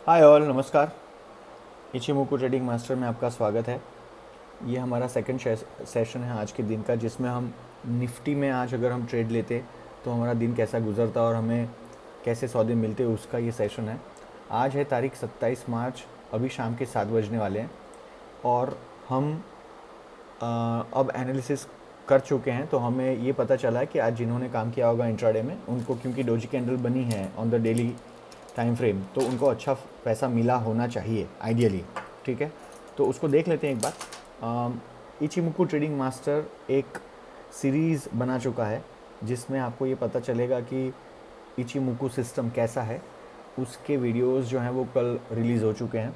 Hi all, नमस्कार। Ichimoku trading master में आपका स्वागत है। ये हमारा सेकंड सेशन है आज के दिन का, जिसमें हम निफ्टी में आज अगर हम ट्रेड लेते तो हमारा दिन कैसा गुजरता और हमें कैसे सौदे मिलते, उसका ये सेशन है। आज है तारीख 27 मार्च, अभी शाम के 7 बजने वाले हैं और हम अब एनालिसिस कर चुके हैं। तो हमें ये पता चला है कि आज जिन्होंने काम किया होगा इंट्राडे में, उनको क्योंकि डोजी कैंडल बनी है on the daily time frame, तो उनको अच्छा पैसा मिला होना चाहिए आइडियली। ठीक है, तो उसको देख लेते हैं एक बार। इचिमुकू ट्रेडिंग मास्टर एक सीरीज़ बना चुका है जिसमें आपको ये पता चलेगा कि इचिमुकू सिस्टम कैसा है। उसके वीडियोस जो हैं वो कल रिलीज़ हो चुके हैं।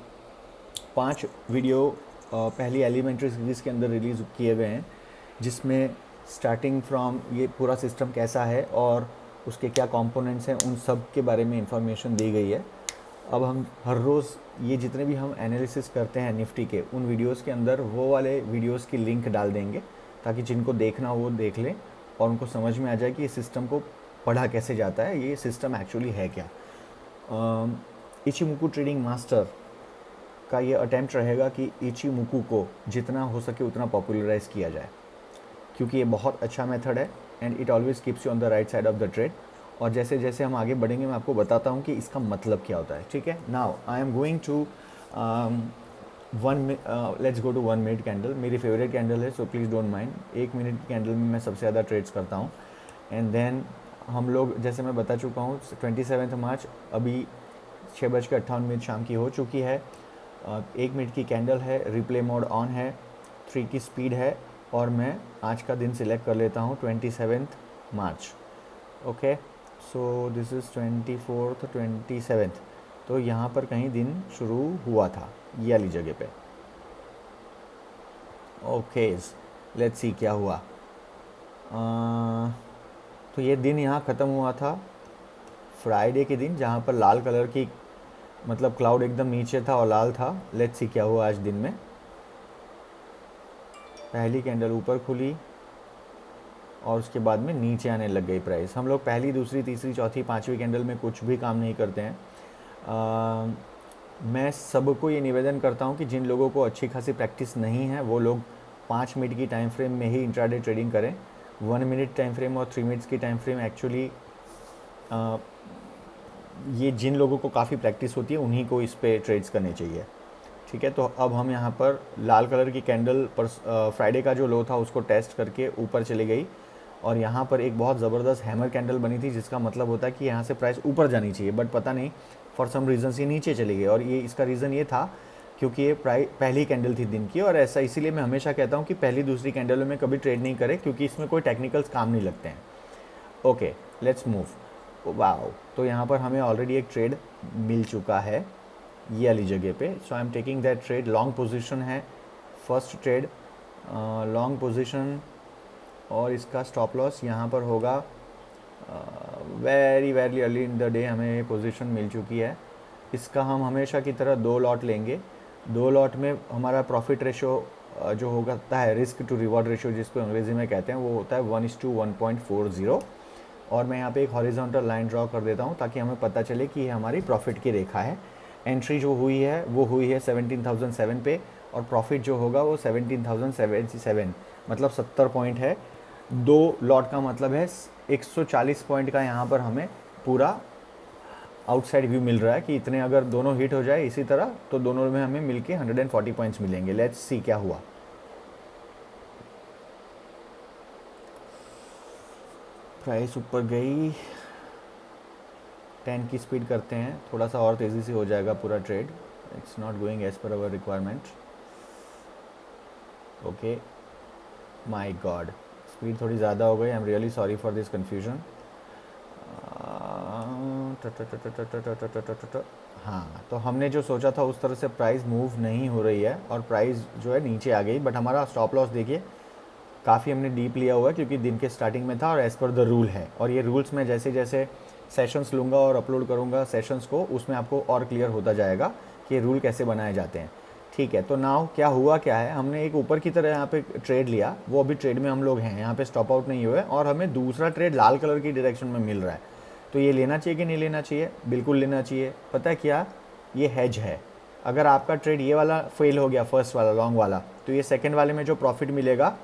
5 वीडियो पहली एलिमेंट्री सीरीज़ के अंदर रिलीज़ किए गए हैं, जिसमें स्टार्टिंग फ्रॉम ये पूरा सिस्टम कैसा है और उसके क्या कंपोनेंट्स हैं, उन सब के बारे में इंफॉर्मेशन दी गई है। अब हम हर रोज़ ये जितने भी हम एनालिसिस करते हैं निफ्टी के, उन वीडियोस के अंदर वो वाले वीडियोस की लिंक डाल देंगे ताकि जिनको देखना हो वो देख लें और उनको समझ में आ जाए कि इस सिस्टम को पढ़ा कैसे जाता है, ये सिस्टम एक्चुअली है क्या। इचिमुकू ट्रेडिंग मास्टर का ये अटैम्प्ट रहेगा कि इचिमुकू को जितना हो सके उतना पॉपुलराइज़ किया जाए, क्योंकि ये बहुत अच्छा मेथड है and it always keeps you on the right side of the trade. और जैसे जैसे हम आगे बढ़ेंगे मैं आपको बताता हूँ कि इसका मतलब क्या होता है। ठीक है, now I am going to let's go to 1 minute candle. मेरी फेवरेट कैंडल है, so please don't mind. 1 minute candle में मैं सबसे ज़्यादा ट्रेड्स करता हूँ। एंड देन हम लोग, जैसे मैं बता चुका हूँ, 27 मार्च अभी 6:58 शाम की हो चुकी है। 1 मिनट की कैंडल है, रिप्ले मोड ऑन है, 3 की स्पीड है और मैं आज का दिन सिलेक्ट कर लेता हूँ 27 March. Okay, so this is 24th 27th। तो यहाँ पर कहीं दिन शुरू हुआ था ये वाली जगह पे। ओके, लेट्स सी क्या हुआ। तो ये दिन यहाँ ख़त्म हुआ था फ्राइडे के दिन, जहाँ पर लाल कलर की, मतलब क्लाउड एकदम नीचे था और लाल था। लेट्स सी क्या हुआ आज दिन में। पहली कैंडल ऊपर खुली और उसके बाद में नीचे आने लग गई प्राइस। हम लोग पहली, दूसरी, तीसरी, चौथी, पांचवी कैंडल में कुछ भी काम नहीं करते हैं। मैं सबको ये निवेदन करता हूँ कि जिन लोगों को अच्छी खासी प्रैक्टिस नहीं है वो लोग 5 मिनट की टाइम फ्रेम में ही इंट्राडे ट्रेडिंग करें। 1 मिनट टाइम फ्रेम और 3 मिनट्स की टाइम फ्रेम एक्चुअली ये जिन लोगों को काफ़ी प्रैक्टिस होती है उन्हीं को इस पे ट्रेड्स करने चाहिए। ठीक है, तो अब हम यहाँ पर लाल कलर की कैंडल पर फ्राइडे का जो लो था उसको टेस्ट करके ऊपर चली गई और यहाँ पर एक बहुत ज़बरदस्त हैमर कैंडल बनी थी, जिसका मतलब होता है कि यहाँ से प्राइस ऊपर जानी चाहिए, बट पता नहीं फॉर सम रीज़न ये नीचे चली गई। और ये इसका रीज़न ये था क्योंकि ये पहली कैंडल थी दिन की, और ऐसा इसीलिए मैं हमेशा कहता हूँ कि पहली दूसरी कैंडलों में कभी ट्रेड नहीं करें, क्योंकि इसमें कोई टेक्निकल्स काम नहीं लगते हैं। Okay, let's move. वाओ, तो यहाँ पर हमें ऑलरेडी एक ट्रेड मिल चुका है ये वाली जगह पे। So I am taking that trade. Long position है, फर्स्ट ट्रेड लॉन्ग पोजीशन, और इसका स्टॉप लॉस यहाँ पर होगा। Very very early in the day हमें ये पोजीशन मिल चुकी है। इसका हम हमेशा की तरह 2 लॉट लेंगे। 2 लॉट में हमारा प्रॉफिट रेशो जो होता है, रिस्क टू रिवॉर्ड रेशो जिसको अंग्रेज़ी में कहते हैं, वो होता है 1:1.40। और मैं यहाँ पे एक हॉरिजॉन्टल लाइन ड्रॉ कर देता हूँ ताकि हमें पता चले कि ये हमारी प्रॉफिट की रेखा है। एंट्री जो हुई है वो हुई है 17,007 पे, और प्रॉफिट जो होगा वो 17,077, मतलब 70 पॉइंट है। 2 लॉट का मतलब है 140 पॉइंट का यहाँ पर हमें पूरा आउटसाइड व्यू मिल रहा है कि इतने अगर दोनों हिट हो जाए इसी तरह तो दोनों में हमें मिलके 140 पॉइंट्स मिलेंगे। लेट्स सी क्या हुआ। प्राइस ऊपर गई, 10 की स्पीड करते हैं, थोड़ा सा और तेज़ी से हो जाएगा पूरा trade. It's not going as per our requirement. Okay, my god, speed थोड़ी ज़्यादा हो गई। I am really sorry for this confusion. हाँ, तो हमने जो सोचा था उस तरह से प्राइस मूव नहीं हो रही है और प्राइस जो है नीचे आ गई, बट हमारा स्टॉप लॉस देखिए काफ़ी हमने डीप लिया हुआ है क्योंकि दिन के स्टार्टिंग में था और एज़ पर द रूल है। और ये रूल्स में जैसे जैसे सेशंस लूँगा और अपलोड करूँगा सेशंस को, उसमें आपको और क्लियर होता जाएगा कि ये रूल कैसे बनाए जाते हैं। ठीक है, तो नाउ क्या हुआ क्या है, हमने एक ऊपर की तरह यहाँ पे ट्रेड लिया, वो अभी ट्रेड में हम लोग हैं, यहाँ पे स्टॉप आउट नहीं हुए और हमें दूसरा ट्रेड लाल कलर की डायरेक्शन में मिल रहा है। तो ये लेना चाहिए कि नहीं लेना चाहिए? बिल्कुल लेना चाहिए। पता है क्या, ये हेज है। अगर आपका ट्रेड ये वाला फेल हो गया, फर्स्ट वाला लॉन्ग वाला, तो ये सेकंड वाले में जो प्रॉफिट मिलेगा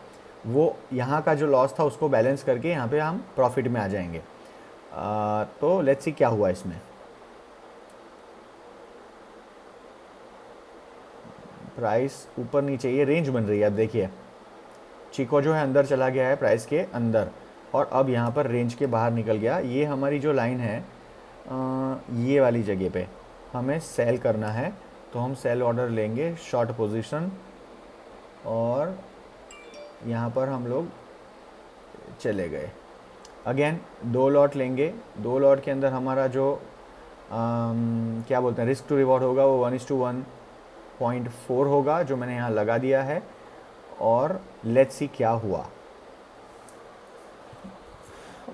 वो यहाँ का जो लॉस था उसको बैलेंस करके यहाँ पे हम प्रॉफिट में आ जाएंगे। तो लेट्स सी क्या हुआ इसमें। प्राइस ऊपर नीचे, ये रेंज बन रही है। अब देखिए चिको जो है अंदर चला गया है प्राइस के अंदर, और अब यहाँ पर रेंज के बाहर निकल गया। ये हमारी जो लाइन है ये वाली जगह पे हमें सेल करना है, तो हम सेल ऑर्डर लेंगे, शॉर्ट पोजीशन, और यहाँ पर हम लोग चले गए। अगेन 2 लॉट लेंगे। 2 लॉट के अंदर हमारा जो क्या बोलते हैं रिस्क टू रिवॉर्ड होगा वो 1:1.4 होगा, जो मैंने यहाँ लगा दिया है। और लेट्स सी क्या हुआ।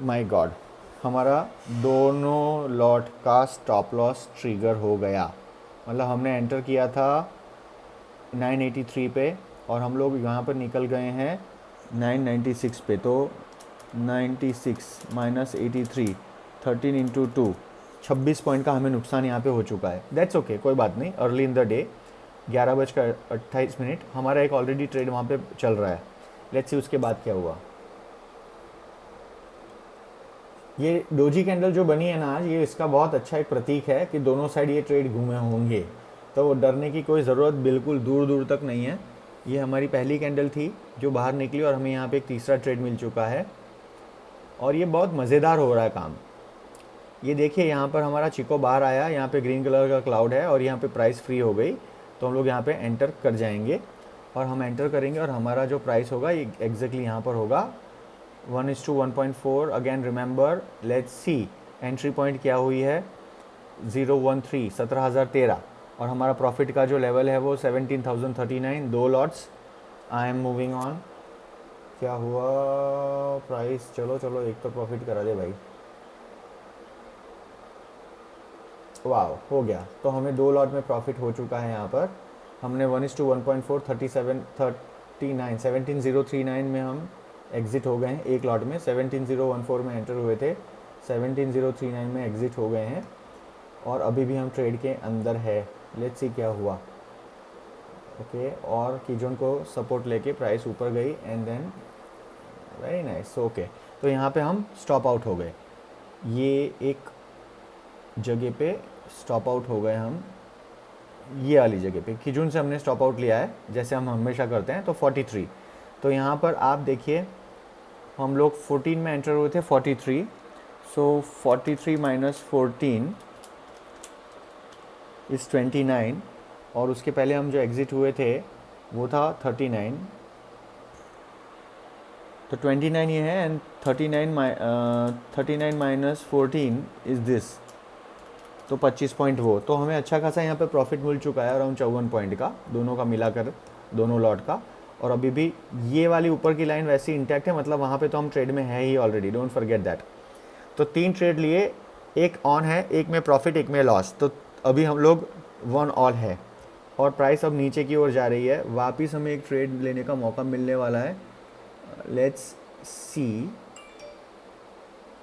माय गॉड, हमारा दोनों लॉट का स्टॉप लॉस ट्रिगर हो गया। मतलब हमने एंटर किया था 983 पे और हम लोग यहाँ पर निकल गए हैं 996 पे। तो 96 माइनस 83, 13 इंटू 2, 26 पॉइंट का हमें नुकसान यहाँ पे हो चुका है। दैट्स ओके, कोई बात नहीं। अर्ली इन द डे 11:28 हमारा एक ऑलरेडी ट्रेड वहाँ पे चल रहा है। लेट्स सी उसके बाद क्या हुआ। ये डोजी कैंडल जो बनी है ना आज, ये इसका बहुत अच्छा एक प्रतीक है कि दोनों साइड ये ट्रेड घूमे होंगे, तो डरने की कोई ज़रूरत बिल्कुल दूर दूर तक नहीं है। ये हमारी पहली कैंडल थी जो बाहर निकली और हमें यहाँ पे एक तीसरा ट्रेड मिल चुका है, और ये बहुत मज़ेदार हो रहा है काम। ये देखिए यहाँ पर हमारा चिको बाहर आया, यहाँ पे ग्रीन कलर का क्लाउड है और यहाँ पे प्राइस फ्री हो गई, तो हम लोग यहाँ पे एंटर कर जाएंगे और हम एंटर करेंगे और हमारा जो प्राइस होगा ये एग्जैक्टली यहाँ पर होगा 1:1.4। Again remember, let's see entry point क्या हुई है 013, 17,013, और हमारा प्रॉफिट का जो लेवल है वो 17,039। 2 lots. I am moving on. क्या हुआ प्राइस, चलो चलो एक तो प्रॉफिट करा दे भाई। वाह, हो गया। तो हमें 2 लॉट में प्रॉफिट हो चुका है। यहाँ पर हमने 1:1.4, 17,039 में हम एग्ज़िट हो गए हैं एक लॉट में। 17,014 में एंटर हुए थे, 17,039 में एग्ज़िट हो गए हैं और अभी भी हम ट्रेड के अंदर है। लेट्स सी क्या हुआ। ओके, और कीजोन को सपोर्ट लेके प्राइस ऊपर गई and then very nice. Okay, तो यहाँ पे हम स्टॉप आउट हो गए। ये एक जगह पे स्टॉप आउट हो गए हम, ये वाली जगह पे कीजोन से हमने स्टॉप आउट लिया है जैसे हम हमेशा करते हैं। तो 43, तो यहाँ पर आप देखिए हम लोग 14 में एंटर हुए थे, 43। सो 43 माइनस 14 इज़ 29, और उसके पहले हम जो एग्ज़िट हुए थे वो था 39। तो 29 ये है एंड 39 माइनस 14 इज़ दिस, तो 25 पॉइंट वो। तो हमें अच्छा खासा यहाँ पे प्रॉफिट मिल चुका है, अराउंड 54 पॉइंट का, दोनों का मिलाकर, दोनों लॉट का। और अभी भी ये वाली ऊपर की लाइन वैसी इंटैक्ट है, मतलब वहाँ पे तो हम ट्रेड में है ही ऑलरेडी, डोंट फॉरगेट दैट। तो 3 ट्रेड लिए, एक ऑन है, एक में प्रॉफिट, एक में लॉस। तो अभी हम लोग 1 ऑल है और प्राइस अब नीचे की ओर जा रही है। वापस हमें एक ट्रेड लेने का मौका मिलने वाला है। Let's see.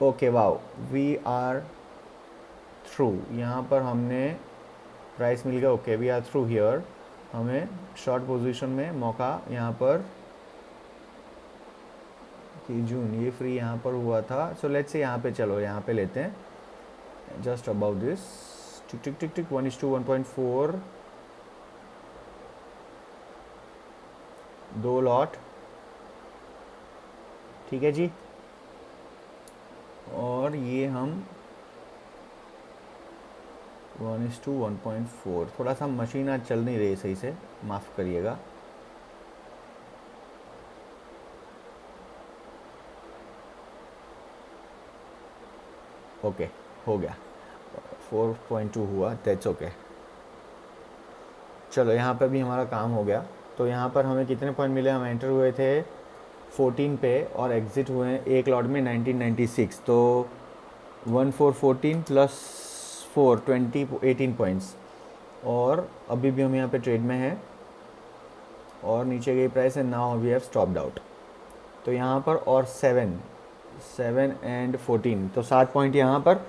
Okay, wow, we are through. यहाँ पर हमने प्राइस मिल गया। Okay, we are through here. हमें शॉर्ट पोजीशन में मौका यहाँ पर कि जून ये फ्री यहाँ पर हुआ था। सो लेट्स से यहाँ पे, चलो यहाँ पे लेते हैं just about this. Tick tick tick tick 1:1.4, 2 lot, ठीक है जी। और ये हम 1:1.4, थोड़ा सा मशीन आज चल नहीं रही सही से, माफ़ करिएगा। ओके, हो गया, 4.2 हुआ, दैट्स ओके। चलो यहाँ पर भी हमारा काम हो गया। तो यहाँ पर हमें कितने पॉइंट मिले, हम एंटर हुए थे 14 पे और एग्ज़िट हुए हैं एक लॉट में 1996। तो 1414 प्लस 4 20 18 पॉइंट्स, और अभी भी हम यहाँ पे ट्रेड में हैं और नीचे गई प्राइस है। Now we have stopped out. तो यहाँ पर और 7 एंड 14, तो 7 पॉइंट यहाँ पर,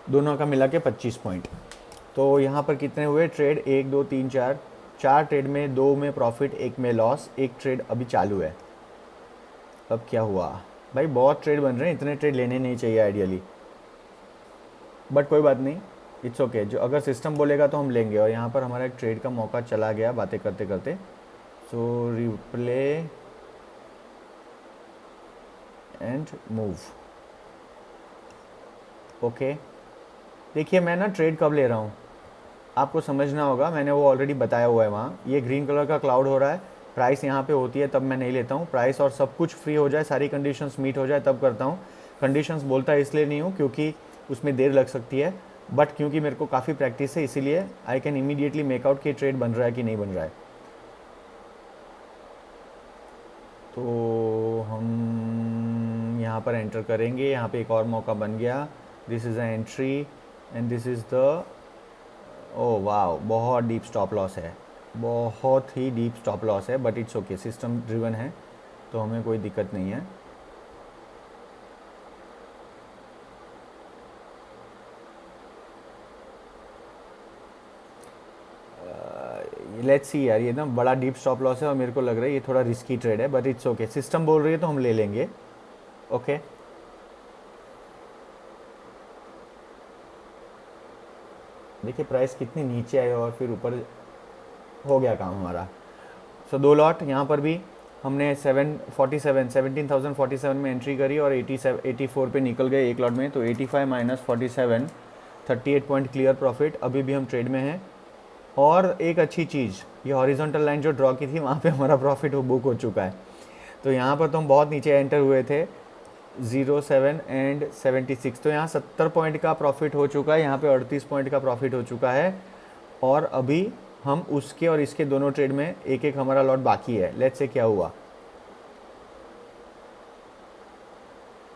दोनों का मिला के 25 पॉइंट। तो यहाँ पर कितने हुए ट्रेड, 1 2 3 4, 4 ट्रेड में 2 में प्रॉफिट, 1 में लॉस, 1 ट्रेड अभी चालू है। अब क्या हुआ भाई, बहुत ट्रेड बन रहे हैं, इतने ट्रेड लेने नहीं चाहिए आइडियली, बट कोई बात नहीं, इट्स ओके। जो अगर सिस्टम बोलेगा तो हम लेंगे। और यहाँ पर हमारा एक ट्रेड का मौका चला गया बातें करते करते। सो रिप्ले एंड मूव। ओके, देखिए मैं ना ट्रेड कब ले रहा हूँ आपको समझना होगा, मैंने वो ऑलरेडी बताया हुआ है वहाँ। ये ग्रीन कलर का क्लाउड हो रहा है, प्राइस यहाँ पे होती है तब मैं नहीं लेता हूँ। प्राइस और सब कुछ फ्री हो जाए, सारी कंडीशंस मीट हो जाए तब करता हूँ। कंडीशंस बोलता है इसलिए नहीं हूँ क्योंकि उसमें देर लग सकती है, बट क्योंकि मेरे को काफ़ी प्रैक्टिस है इसीलिए आई कैन इमीडिएटली मेकआउट कि ट्रेड बन रहा है कि नहीं बन रहा है। तो हम यहाँ पर एंटर करेंगे, यहाँ पे एक और मौका बन गया। This is a entry and this is the, ओह वाह, बहुत डीप स्टॉप लॉस है, बहुत ही डीप स्टॉप लॉस है, but it's okay, system driven है तो हमें कोई दिक्कत नहीं है। लेट्स सी यार, ये ना बड़ा डीप स्टॉप लॉस है और मेरे को लग रहा है ये थोड़ा रिस्की ट्रेड है, बट इट्स ओके, सिस्टम बोल रही है तो हम ले लेंगे। ओके देखिए प्राइस कितनी नीचे आई और फिर ऊपर हो गया काम हमारा। सो 2 लॉट यहाँ पर भी हमने 17,047 में एंट्री करी और 84 पे निकल गए एक लॉट में। तो 85 माइनस 47, 38 पॉइंट क्लियर प्रॉफिट। अभी भी हम ट्रेड में हैं। और एक अच्छी चीज़, ये हॉरिजॉन्टल लाइन जो ड्रॉ की थी वहाँ पे हमारा प्रॉफिट बुक हो चुका है। तो यहाँ पर तो हम बहुत नीचे एंटर हुए थे, 07 एंड 76, तो यहाँ 70 पॉइंट का प्रॉफिट हो चुका है, यहाँ पे 38 पॉइंट का प्रॉफिट हो चुका है। और अभी हम उसके और इसके दोनों ट्रेड में एक एक हमारा लॉट बाकी है। लेट्स से क्या हुआ,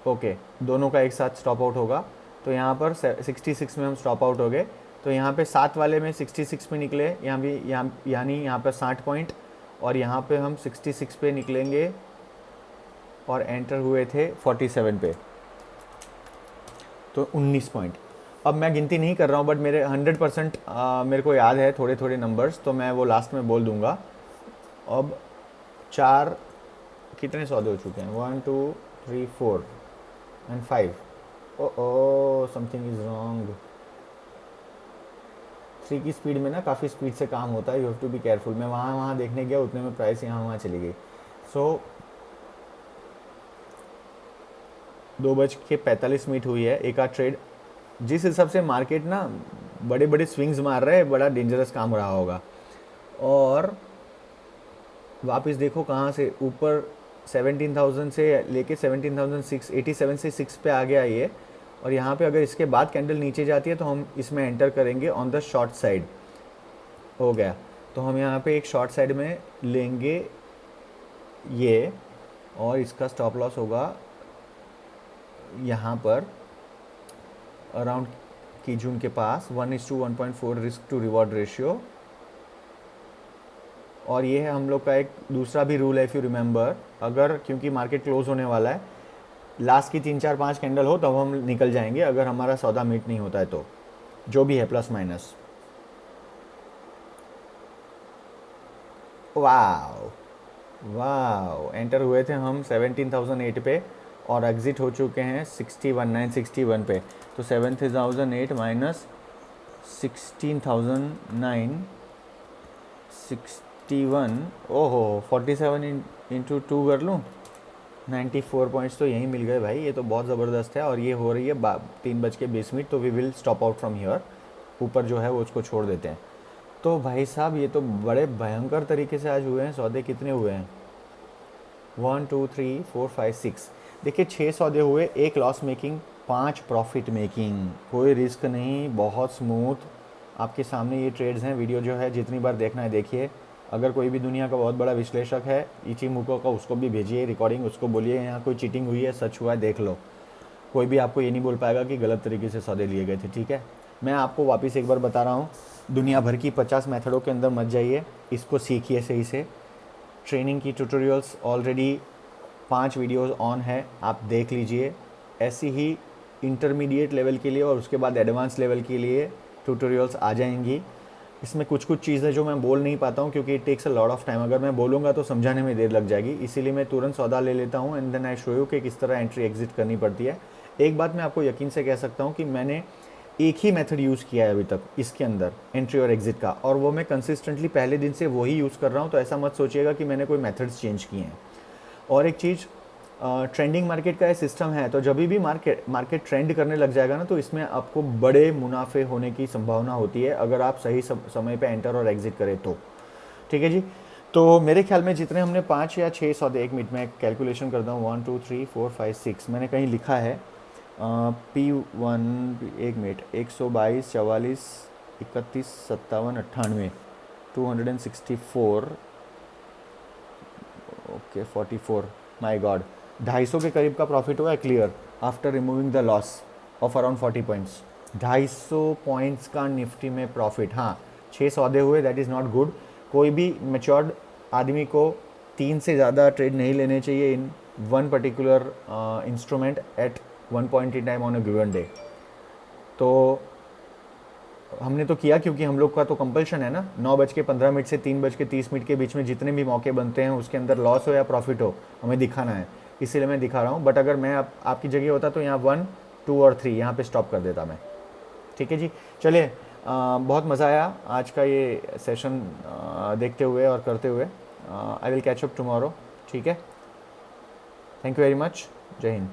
ओके दोनों का एक साथ स्टॉप आउट होगा। तो यहाँ पर 66 में हम स्टॉप आउट हो गए। तो यहाँ पे 7 वाले में 66 पे निकले, यहाँ भी यानी यहाँ पर 60 पॉइंट, और यहाँ पे हम 66 पे निकलेंगे और एंटर हुए थे 47 पे, तो 19 पॉइंट। अब मैं गिनती नहीं कर रहा हूँ, बट मेरे 100% मेरे को याद है थोड़े थोड़े नंबर्स, तो मैं वो लास्ट में बोल दूँगा। अब 4 कितने सौदे हो चुके हैं, 1 2 3 4 and 5। Oh something is wrong. 3 की स्पीड में ना काफ़ी स्पीड से काम होता है, you have to be careful. मैं वहाँ देखने गया, उतने में प्राइस यहाँ वहाँ चली गई। सो 2:45 हुई है एक आध ट्रेड। जिस हिसाब से मार्केट ना बड़े बड़े स्विंग्स मार रहा है, बड़ा डेंजरस काम रहा होगा। और वापस देखो कहाँ से ऊपर 17,000 से लेके 17,687 से 6 पे आ गया ये। और यहाँ पे अगर इसके बाद कैंडल नीचे जाती है तो हम इसमें एंटर करेंगे ऑन द शॉर्ट साइड। हो गया, तो हम यहाँ पे एक शॉर्ट साइड में लेंगे ये, और इसका स्टॉप लॉस होगा यहाँ पर अराउंड की जून के पास 1:1.4 रिस्क टू रिवॉर्ड रेशियो। और ये है हम लोग का एक दूसरा भी रूल है, इफ़ यू रिमेंबर, अगर क्योंकि मार्केट क्लोज होने वाला है, लास्ट की 3 4 5 कैंडल हो तब हम निकल जाएंगे, अगर हमारा सौदा मीट नहीं होता है तो, जो भी है plus minus. Wow wow, enter हुए थे हम 17,008 पे और एग्ज़िट हो चुके हैं 961 पे। तो 7,008 माइनस 16,009, 61, ओहो 47 इंटू 2 कर लूँ, 94 पॉइंट्स तो यहीं मिल गए भाई, ये तो बहुत ज़बरदस्त है। और ये हो रही है 3:20, तो we will stop out from here. ऊपर जो है वो उसको छोड़ देते हैं। तो भाई साहब ये तो बड़े भयंकर तरीके से आज हुए हैं सौदे। कितने हुए हैं, 1 2 3 4 5 6, देखिए 6 सौदे हुए, 1 लॉस मेकिंग, 5 प्रॉफिट मेकिंग, कोई रिस्क नहीं, बहुत स्मूथ। आपके सामने ये ट्रेड्स हैं। वीडियो जो है जितनी बार देखना है देखिए। अगर कोई भी दुनिया का बहुत बड़ा विश्लेषक है इचिमोको का, उसको भी भेजिए रिकॉर्डिंग, उसको बोलिए यहाँ कोई चीटिंग हुई है, सच हुआ है, देख लो। कोई भी आपको ये नहीं बोल पाएगा कि गलत तरीके से सौदे लिए गए थे, ठीक है। मैं आपको वापस एक बार बता रहा हूँ, दुनिया भर की 50 मेथडों के अंदर मत जाइए, इसको सीखिए सही से। ट्रेनिंग की ट्यूटोरियल्स ऑलरेडी 5 वीडियोस ऑन है, आप देख लीजिए। ऐसी ही इंटरमीडिएट लेवल के लिए और उसके बाद एडवांस लेवल के लिए ट्यूटोरियल्स आ जाएंगी। इसमें कुछ कुछ चीज़ें जो मैं बोल नहीं पाता हूँ क्योंकि it takes a lot of time, अगर मैं बोलूँगा तो समझाने में देर लग जाएगी, इसीलिए मैं तुरंत सौदा ले लेता हूँ and then I show you कि किस तरह एंट्री एग्जिट करनी पड़ती है। एक बात मैं आपको यकीन से कह सकता हूँ कि मैंने एक ही मेथड यूज़ किया है अभी तक इसके अंदर एंट्री और एग्जिट का, और वो मैं कंसिस्टेंटली पहले दिन से वही यूज़ कर रहा हूँ, तो ऐसा मत सोचिएगा कि मैंने कोई मेथड्स चेंज किए हैं। और एक चीज़, ट्रेंडिंग मार्केट का ये सिस्टम है, तो जब भी मार्केट ट्रेंड करने लग जाएगा ना, तो इसमें आपको बड़े मुनाफे होने की संभावना होती है अगर आप सही समय पे एंटर और एग्जिट करें तो। ठीक है जी। तो मेरे ख्याल में जितने हमने 5 या 6 सौदे, एक मिनट में कैलकुलेशन करता हूँ, 1 2 3 4 5 6 मैंने कहीं लिखा है। P1, एक मिनट, 122, 44, 31, 57, 98, 264, ओके 44, माई गॉड, 250 के करीब का प्रॉफिट हुआ है clear after removing the loss of around 40 points. 250 points का निफ्टी में प्रॉफिट। हाँ, 6 सौदे हुए, दैट इज़ नॉट गुड। कोई भी मेच्योर्ड आदमी को 3 से ज़्यादा ट्रेड नहीं लेने चाहिए in one particular instrument at one point in time on a given day. तो हमने तो किया क्योंकि हम लोग का तो कंपल्शन है ना, 9:15 से 3:30 के बीच में जितने भी मौके बनते हैं उसके अंदर लॉस हो या प्रॉफिट हो हमें दिखाना है, इसीलिए मैं दिखा रहा हूँ। बट अगर मैं आपकी जगह होता तो यहाँ 1 2 और 3 यहाँ पे स्टॉप कर देता मैं। ठीक है जी। चलिए, बहुत मज़ा आया आज का ये सेशन देखते हुए और करते हुए। I will catch up tomorrow. ठीक है, थैंक यू वेरी मच। जय हिंद।